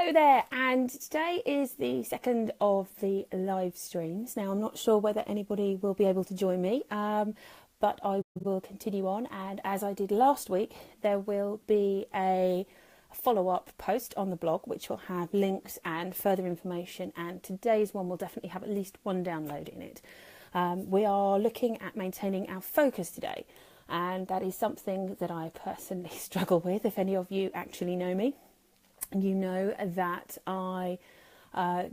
Hello there, and today is the second of the live streams. Now, I'm not sure whether anybody will be able to join me, but I will continue on. And as I did last week, there will be a follow-up post on the blog, which will have links and further information. And today's one will definitely have at least one download in it. We are looking at maintaining our focus today, and that is something that I personally struggle with. If any of you actually know me, you know that I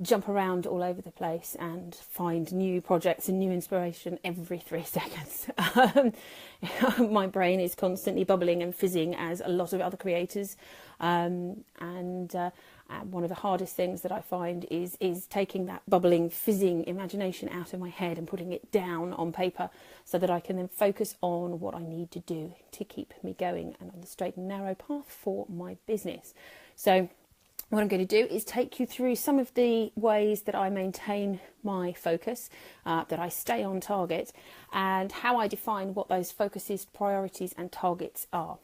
jump around all over the place and find new projects and new inspiration every 3 seconds. My brain is constantly bubbling and fizzing, as a lot of other creators. And one of the hardest things that I find is taking that bubbling, fizzing imagination out of my head and putting it down on paper so that I can then focus on what I need to do to keep me going and on the straight and narrow path for my business. So what I'm going to do is take you through some of the ways that I maintain my focus, that I stay on target, and how I define what those focuses, priorities and targets are.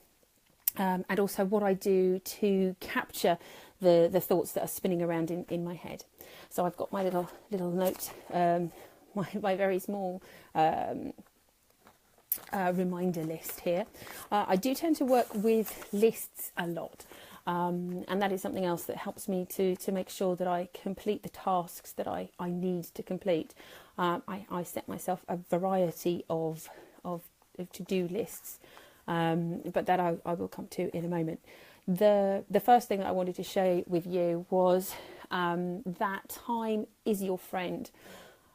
And also what I do to capture the thoughts that are spinning around in my head. So I've got my little note, my very small reminder list here. I do tend to work with lists a lot. And that is something else that helps me to make sure that I complete the tasks that I need to complete. I set myself a variety of to-do lists, but that I will come to in a moment. The first thing that I wanted to share with you was that time is your friend.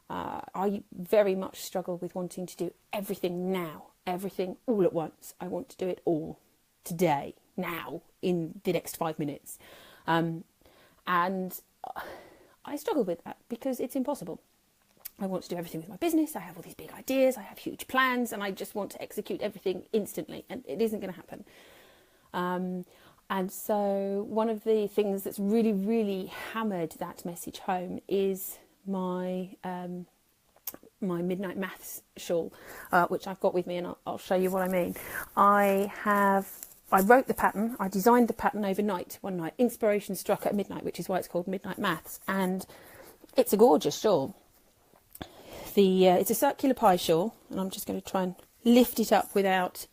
I very much struggle with wanting to do everything now, everything all at once. I want to do it all today, now, in the next 5 minutes. And I struggle with that because it's impossible. I want to do everything with my business. I have all these big ideas. I have huge plans, and I just want to execute everything instantly, and it isn't going to happen. And so one of the things that's really, really hammered that message home is my midnight maths shawl, which I've got with me, and I'll show you what I mean. I wrote the pattern, I designed the pattern overnight, one night. Inspiration struck at midnight, which is why it's called Midnight Maths. And it's a gorgeous shawl. It's a circular pie shawl, and I'm just going to try and lift it up without...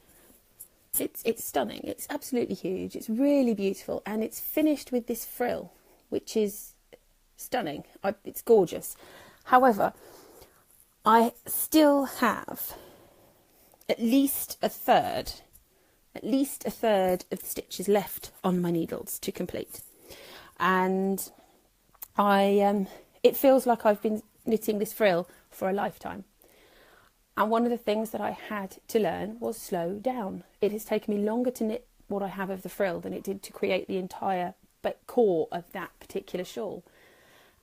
It's stunning. It's absolutely huge. It's really beautiful. And it's finished with this frill, which is stunning. It's gorgeous. However, I still have at least a third of the stitches left on my needles to complete. And it feels like I've been knitting this frill for a lifetime. And one of the things that I had to learn was slow down. It has taken me longer to knit what I have of the frill than it did to create the entire core of that particular shawl.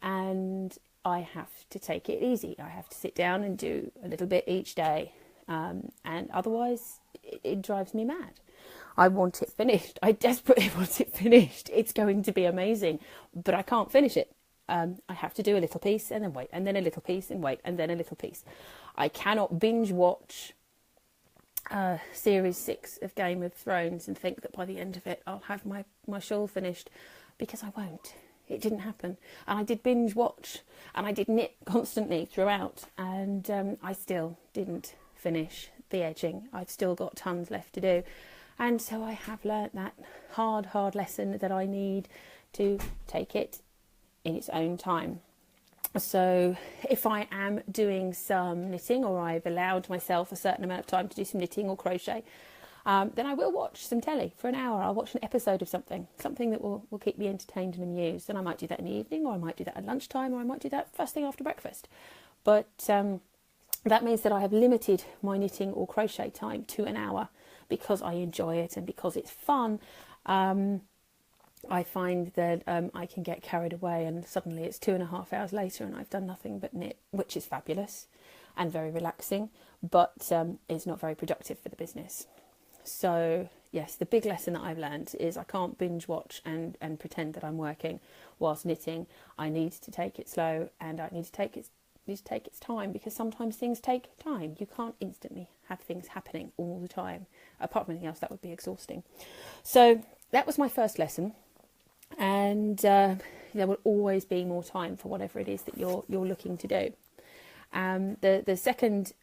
And I have to take it easy. I have to sit down and do a little bit each day. And otherwise it drives me mad. I want it finished. I desperately want it finished. It's going to be amazing, but I can't finish it. I have to do a little piece and then wait, and then a little piece and wait, and then a little piece. I cannot binge watch series 6 of Game of Thrones and think that by the end of it I'll have my shawl finished, because I won't. It didn't happen. And I did binge watch, and I did knit constantly throughout, and I still didn't finish the edging. I've still got tons left to do. And so I have learnt that hard lesson that I need to take it in its own time. So if I am doing some knitting, or I've allowed myself a certain amount of time to do some knitting or crochet, then I will watch some telly for an hour. I'll watch an episode of something that will keep me entertained and amused. And I might do that in the evening, or I might do that at lunchtime, or I might do that first thing after breakfast. But that means that I have limited my knitting or crochet time to an hour, because I enjoy it and because it's fun. I find that I can get carried away, and suddenly it's 2.5 hours later and I've done nothing but knit, which is fabulous and very relaxing, but it's not very productive for the business. So yes, the big lesson that I've learned is I can't binge watch and pretend that I'm working whilst knitting. I need to take it slow, and I need to take its time, because sometimes things take time. You can't instantly have things happening all the time. Apart from anything else, that would be exhausting. So that was my first lesson. And and there will always be more time for whatever it is that you're looking to do. The second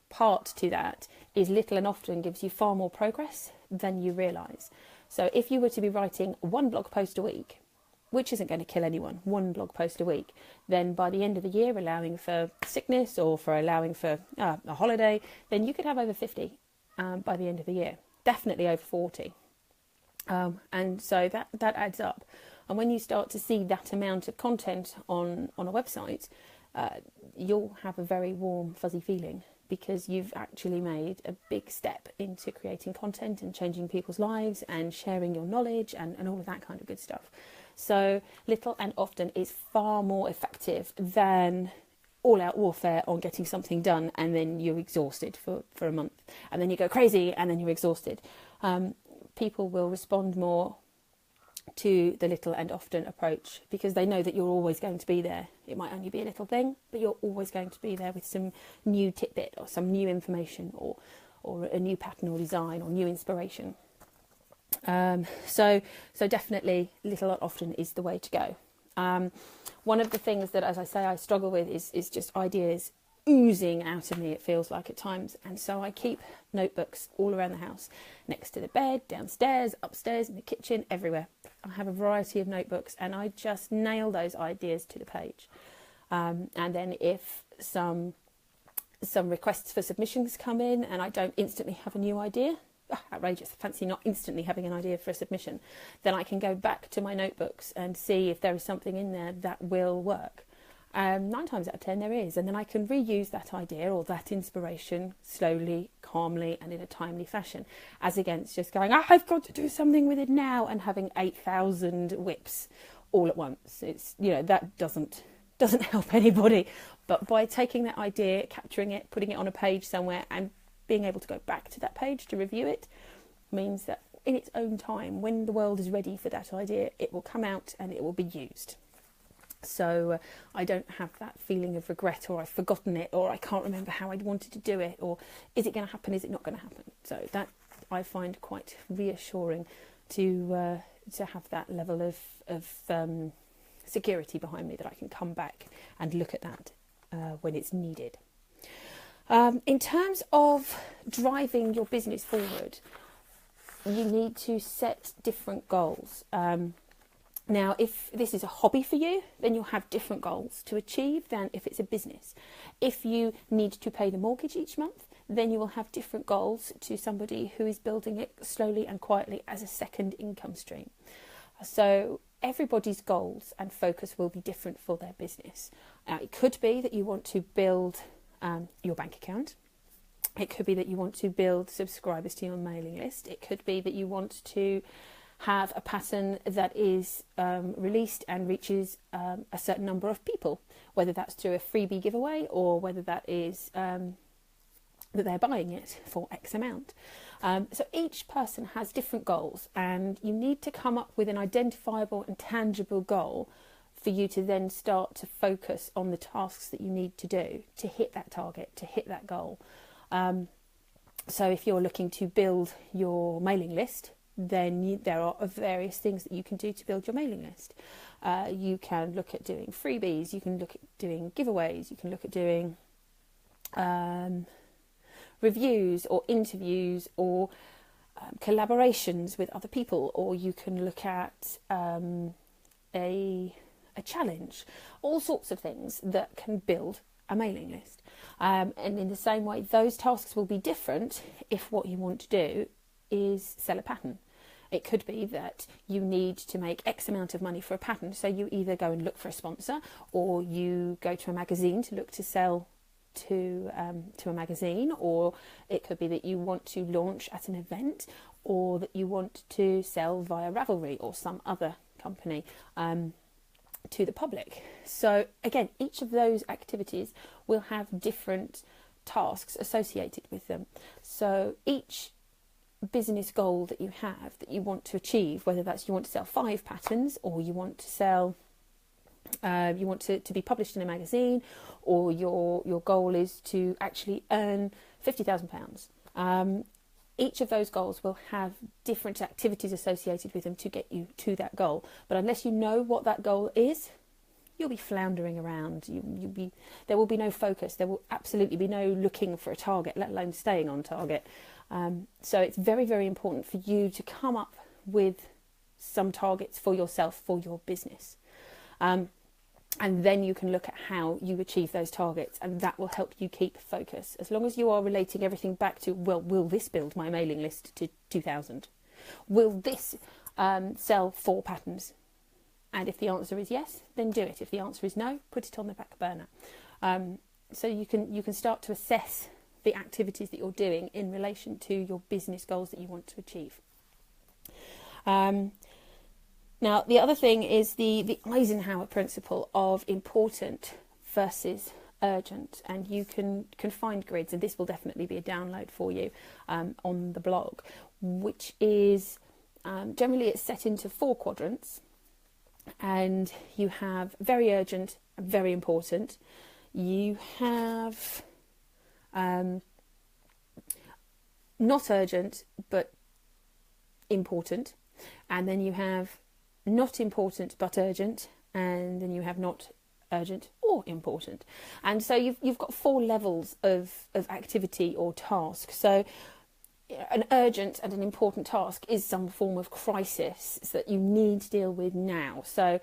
part to that is little and often gives you far more progress than you realise. So if you were to be writing one blog post a week, which isn't going to kill anyone, one blog post a week, then by the end of the year, allowing for sickness or for allowing for a holiday, then you could have over 50 by the end of the year, definitely over 40. And so that adds up. And when you start to see that amount of content on a website, you'll have a very warm, fuzzy feeling, because you've actually made a big step into creating content and changing people's lives and sharing your knowledge and all of that kind of good stuff. So little and often is far more effective than all-out warfare on getting something done, and then you're exhausted for a month, and then you go crazy, and then you're exhausted. People will respond more to the little and often approach because they know that you're always going to be there. It might only be a little thing, but you're always going to be there with some new tidbit or some new information or a new pattern or design or new inspiration. So definitely little and often is the way to go. One of the things that, as I say, I struggle with is just ideas oozing out of me, it feels like at times, and so I keep notebooks all around the house, next to the bed, downstairs, upstairs, in the kitchen, everywhere. I have a variety of notebooks, and I just nail those ideas to the page. And then if some requests for submissions come in and I don't instantly have a new idea, outrageous, fancy not instantly having an idea for a submission, then I can go back to my notebooks and see if there is something in there that will work. 9 times out of 10 there is, and then I can reuse that idea or that inspiration slowly, calmly, and in a timely fashion, as against just going, I've got to do something with it now, and having 8,000 whips all at once. It's, that doesn't help anybody. But by taking that idea, capturing it, putting it on a page somewhere, and being able to go back to that page to review it, means that in its own time, when the world is ready for that idea, it will come out and it will be used. So I don't have that feeling of regret, or I've forgotten it, or I can't remember how I wanted to do it, or is it going to happen, is it not going to happen? So that I find quite reassuring to have that level of security behind me, that I can come back and look at that when it's needed. In terms of driving your business forward, you need to set different goals. Now, if this is a hobby for you, then you'll have different goals to achieve than if it's a business. If you need to pay the mortgage each month, then you will have different goals to somebody who is building it slowly and quietly as a second income stream. So everybody's goals and focus will be different for their business. It could be that you want to build your bank account. It could be that you want to build subscribers to your mailing list. It could be that you want to have a pattern that is released and reaches a certain number of people, whether that's through a freebie giveaway or whether that is that they're buying it for X amount. So each person has different goals, and you need to come up with an identifiable and tangible goal for you to then start to focus on the tasks that you need to do to hit that target, to hit that goal. So if you're looking to build your mailing list, then there are various things that you can do to build your mailing list. You can look at doing freebies, you can look at doing giveaways, you can look at doing reviews or interviews or collaborations with other people, or you can look at a challenge, all sorts of things that can build a mailing list. And in the same way, those tasks will be different if what you want to do is sell a pattern. It could be that you need to make X amount of money for a pattern, so you either go and look for a sponsor, or you go to a magazine to look to sell to a magazine, or it could be that you want to launch at an event, or that you want to sell via Ravelry or some other company to the public. So again, each of those activities will have different tasks associated with them. So each business goal that you have that you want to achieve, whether that's you want to sell 5 patterns, or you want to sell you want to be published in a magazine, or your goal is to actually earn £50,000, each of those goals will have different activities associated with them to get you to that goal. But unless you know what that goal is, you'll be floundering around. There will be no focus. There will absolutely be no looking for a target, let alone staying on target. So it's very, very important for you to come up with some targets for yourself, for your business. And then you can look at how you achieve those targets, and that will help you keep focus. As long as you are relating everything back to, well, will this build my mailing list to 2,000? Will this sell 4 patterns? And if the answer is yes, then do it. If the answer is no, put it on the back burner. So you can start to assess the activities that you're doing in relation to your business goals that you want to achieve. Now, the other thing is the Eisenhower principle of important versus urgent, and you can find grids, and this will definitely be a download for you on the blog, which is generally it's set into 4 quadrants, and you have very urgent and very important. You have not urgent but important, and then you have not important but urgent, and then you have not urgent or important. And so you've got 4 levels of activity or task. So an urgent and an important task is some form of crisis that you need to deal with now. So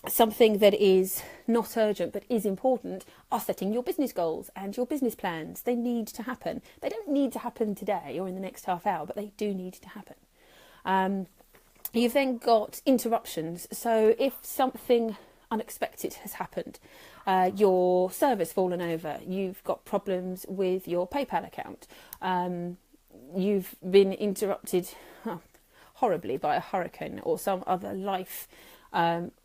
something that is not urgent but is important are setting your business goals and your business plans. They need to happen. They don't need to happen today or in the next half hour, but they do need to happen. You've then got interruptions. So if something unexpected has happened, your server's fallen over, you've got problems with your PayPal account, you've been interrupted horribly by a hurricane or some other life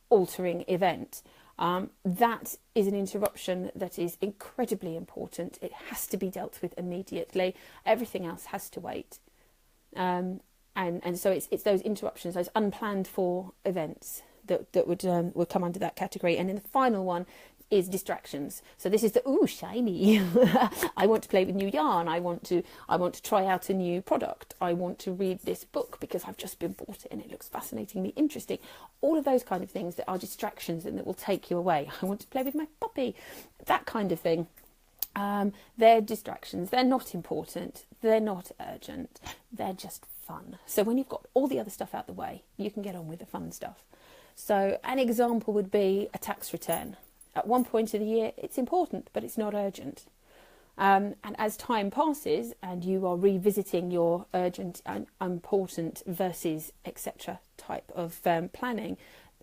altering event, that is an interruption that is incredibly important. It has to be dealt with immediately. Everything else has to wait. And so it's those interruptions, those unplanned for events that would come under that category. And then the final one is distractions. So this is the shiny. I want to play with new yarn. I want to try out a new product. I want to read this book because I've just been bought it and it looks fascinatingly interesting. All of those kind of things that are distractions and that will take you away. I want to play with my puppy. That kind of thing. They're distractions. They're not important. They're not urgent. They're just fun. So when you've got all the other stuff out the way, you can get on with the fun stuff. So an example would be a tax return. At one point of the year, it's important, but it's not urgent. And as time passes and you are revisiting your urgent and important versus etc. type of planning,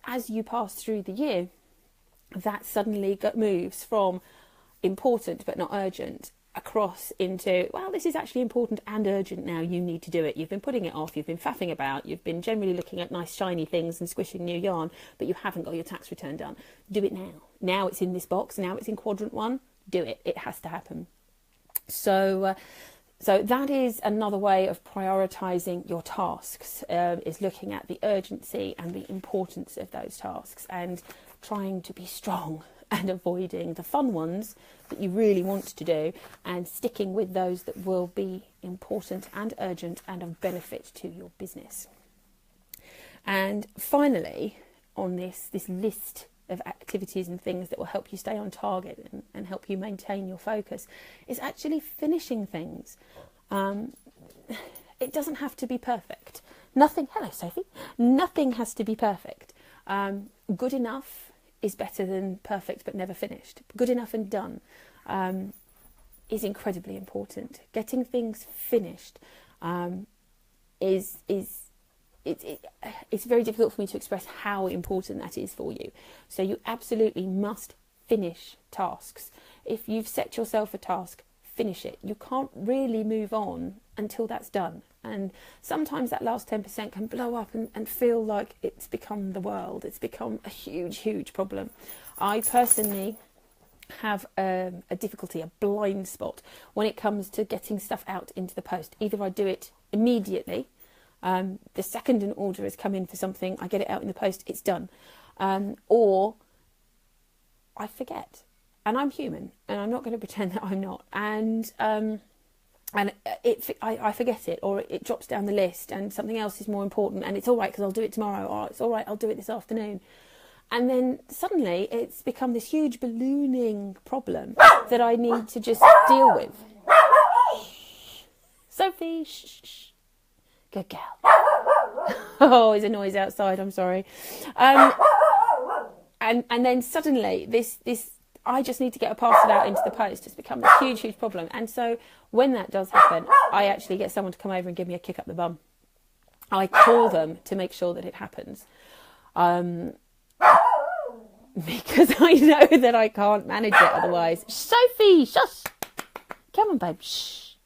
as you pass through the year, that suddenly moves from important but not urgent across into, well, this is actually important and urgent now, you need to do it. You've been putting it off, you've been faffing about, you've been generally looking at nice shiny things and squishing new yarn, but you haven't got your tax return done. Do it now. Now it's in this box, now it's in quadrant 1, do it. It has to happen. So that is another way of prioritising your tasks, is looking at the urgency and the importance of those tasks and trying to be strong and avoiding the fun ones that you really want to do and sticking with those that will be important and urgent and of benefit to your business. And finally, on this list of activities and things that will help you stay on target and help you maintain your focus is actually finishing things. It doesn't have to be perfect. Hello Sophie, nothing has to be perfect. Good enough is better than perfect but never finished. Good enough and done is incredibly important. Getting things finished it's very difficult for me to express how important that is for you. So you absolutely must finish tasks. If you've set yourself a task, finish it. You can't really move on until that's done. And sometimes that last 10% can blow up and feel like it's become the world. It's become a huge, huge problem. I personally have a difficulty, a blind spot, when it comes to getting stuff out into the post. Either I do it immediately, the second an order has come in for something, I get it out in the post, it's done. Or I forget. And I'm human, and I'm not going to pretend that I'm not. And and I forget it, or it drops down the list, and something else is more important, and it's all right because I'll do it tomorrow, or it's all right, I'll do it this afternoon. And then suddenly it's become this huge ballooning problem that I need to just deal with. Sophie, shh, shh. Good girl. Oh, there's a noise outside, I'm sorry. And then suddenly this I just need to get a parcel out into the post. It's become this huge, huge problem. And so when that does happen, I actually get someone to come over and give me a kick up the bum. I call them to make sure that it happens. Because I know that I can't manage it otherwise. Sophie, shush! Come on, babe, shh.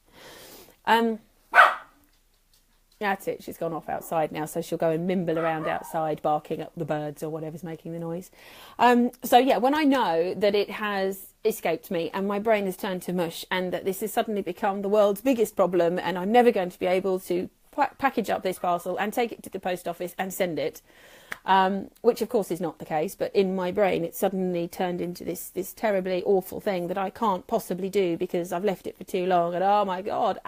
That's it, she's gone off outside now, so she'll go and mimble around outside, barking at the birds or whatever's making the noise. So yeah, when I know that it has escaped me and my brain has turned to mush and that this has suddenly become the world's biggest problem and I'm never going to be able to package up this parcel and take it to the post office and send it, which of course is not the case, but in my brain it's suddenly turned into this terribly awful thing that I can't possibly do because I've left it for too long, and oh my God,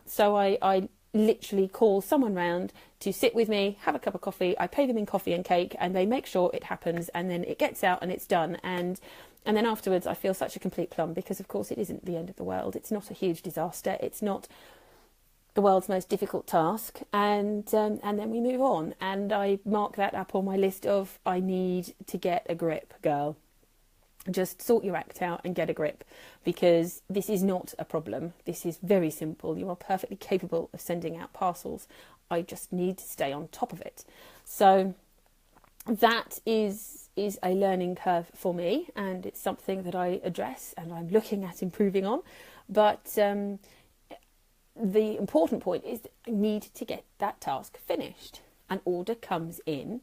so I literally call someone round to sit with me, have a cup of coffee, I pay them in coffee and cake, and they make sure it happens, and then it gets out and it's done, and then afterwards I feel such a complete plum, because of course it isn't the end of the world, it's not a huge disaster, it's not the world's most difficult task, and then we move on, and I mark that up on my list of I need to get a grip, girl. Just sort your act out and get a grip, because this is not a problem. This is very simple. You are perfectly capable of sending out parcels. I just need to stay on top of it. So that is a learning curve for me, and it's something that I address and I'm looking at improving on. But the important point is that I need to get that task finished. An order comes in,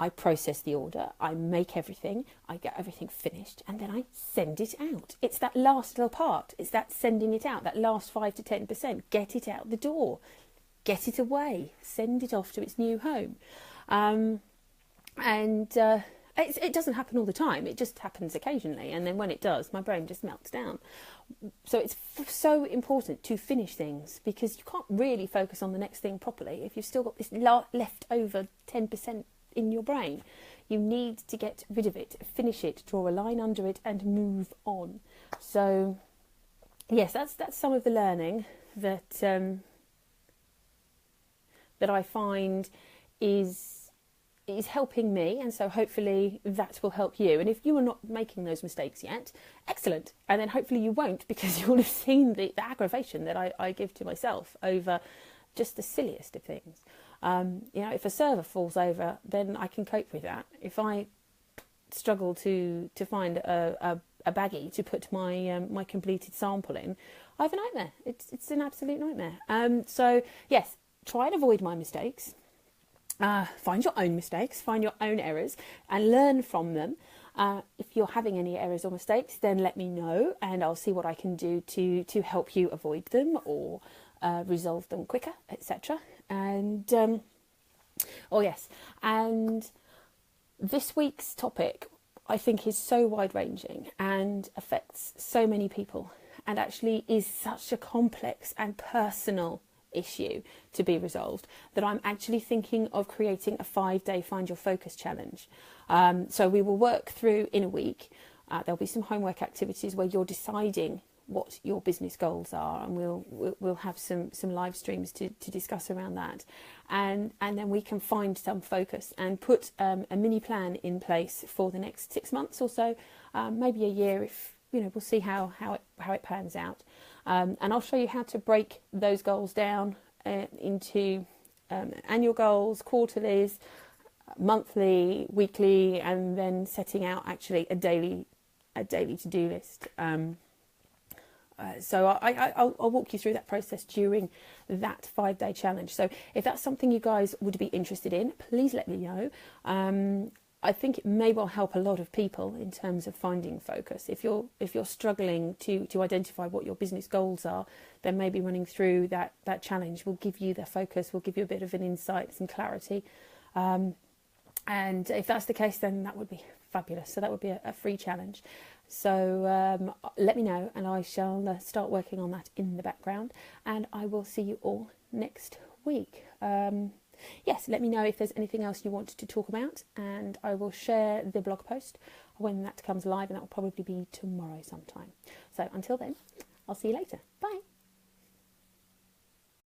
I process the order, I make everything, I get everything finished, and then I send it out. It's that last little part. It's that sending it out, that last 5 to 10%. Get it out the door. Get it away. Send it off to its new home. It doesn't happen all the time. It just happens occasionally. And then when it does, my brain just melts down. So it's so important to finish things, because you can't really focus on the next thing properly if you've still got this leftover 10% in your brain. You need to get rid of it, finish it, draw a line under it, and move on. So yes, that's some of the learning that that I find is helping me, and so hopefully that will help you. And if you are not making those mistakes yet, excellent, and then hopefully you won't, because you'll have seen the aggravation that I give to myself over just the silliest of things. If a server falls over, then I can cope with that. If I struggle to find a baggie to put my my completed sample in, I have a nightmare. It's an absolute nightmare. So yes, try and avoid my mistakes. Find your own mistakes, find your own errors, and learn from them. If you're having any errors or mistakes, then let me know, and I'll see what I can do to help you avoid them or resolve them quicker, etc. And and this week's topic, I think, is so wide-ranging and affects so many people, and actually is such a complex and personal issue to be resolved, that I'm actually thinking of creating a 5-day Find Your Focus challenge. So we will work through in a week. There'll be some homework activities where you're deciding what your business goals are, and we'll have some live streams to discuss around that, and then we can find some focus and put a mini plan in place for the next 6 months or so, maybe a year, if we'll see how it pans out, and I'll show you how to break those goals down into annual goals, quarterlies, monthly, weekly, and then setting out actually a daily to-do list. So I'll walk you through that process during that 5-day challenge. So if that's something you guys would be interested in, please let me know. I think it may well help a lot of people in terms of finding focus. If you're struggling to identify what your business goals are, then maybe running through that challenge will give you the focus, will give you a bit of an insight, some clarity. And if that's the case, then that would be fabulous. So that would be a free challenge. So let me know, and I shall start working on that in the background, and I will see you all next week. Yes, let me know if there's anything else you want to talk about, and I will share the blog post when that comes live, and that will probably be tomorrow sometime. So until then, I'll see you later. Bye.